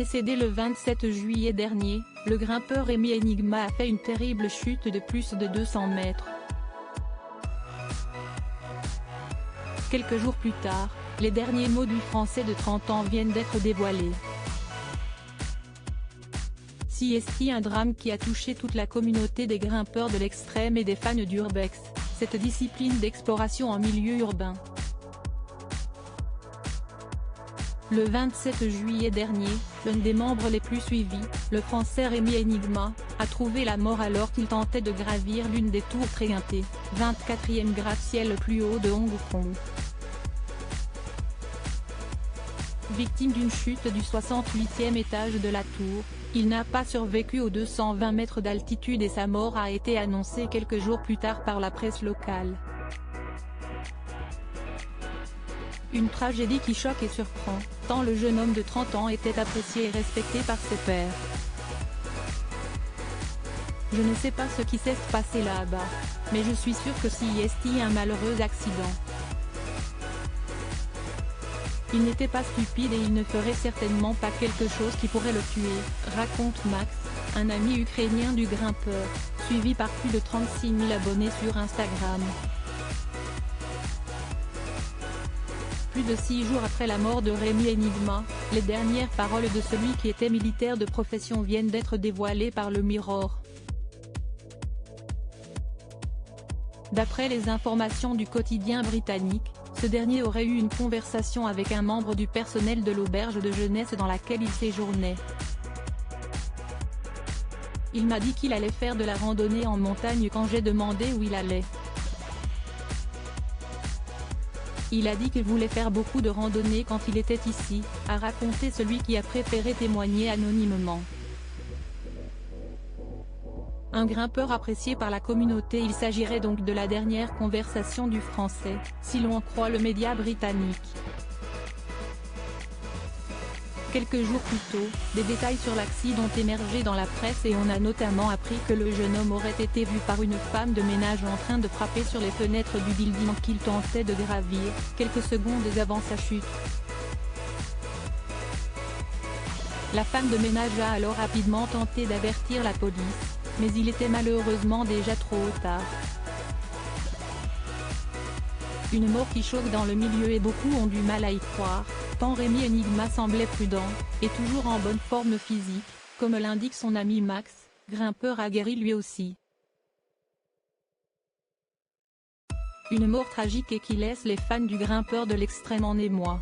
Décédé le 27 juillet dernier, le grimpeur Rémi Enigma a fait une terrible chute de plus de 200 mètres. Quelques jours plus tard, les derniers mots du Français de 30 ans viennent d'être dévoilés. Si un drame qui a touché toute la communauté des grimpeurs de l'extrême et des fans d'urbex, cette discipline d'exploration en milieu urbain. Le 27 juillet dernier, l'un des membres les plus suivis, le Français Rémi Enigma, a trouvé la mort alors qu'il tentait de gravir l'une des tours Trégantées, 24e gratte-ciel le plus haut de Hong Kong. Victime d'une chute du 68e étage de la tour, il n'a pas survécu aux 220 mètres d'altitude et sa mort a été annoncée quelques jours plus tard par la presse locale. Une tragédie qui choque et surprend, tant le jeune homme de 30 ans était apprécié et respecté par ses pairs. Je ne sais pas ce qui s'est passé là-bas, mais je suis sûr que c'est un malheureux accident. Il n'était pas stupide et il ne ferait certainement pas quelque chose qui pourrait le tuer, raconte Max, un ami ukrainien du grimpeur, suivi par plus de 36 000 abonnés sur Instagram. Plus de 6 jours après la mort de Rémi Enigma, les dernières paroles de celui qui était militaire de profession viennent d'être dévoilées par le Mirror. D'après les informations du quotidien britannique, ce dernier aurait eu une conversation avec un membre du personnel de l'auberge de jeunesse dans laquelle il séjournait. Il m'a dit qu'il allait faire de la randonnée en montagne quand j'ai demandé où il allait. Il a dit qu'il voulait faire beaucoup de randonnées quand il était ici, a raconté celui qui a préféré témoigner anonymement. Un grimpeur apprécié par la communauté. Il s'agirait donc de la dernière conversation du Français, si l'on en croit le média britannique. Quelques jours plus tôt, des détails sur l'accident ont émergé dans la presse et on a notamment appris que le jeune homme aurait été vu par une femme de ménage en train de frapper sur les fenêtres du building qu'il tentait de gravir, quelques secondes avant sa chute. La femme de ménage a alors rapidement tenté d'avertir la police, mais il était malheureusement déjà trop tard. Une mort qui choque dans le milieu et beaucoup ont du mal à y croire, tant Rémi Enigma semblait prudent, et toujours en bonne forme physique, comme l'indique son ami Max, grimpeur aguerri lui aussi. Une mort tragique et qui laisse les fans du grimpeur de l'extrême en émoi.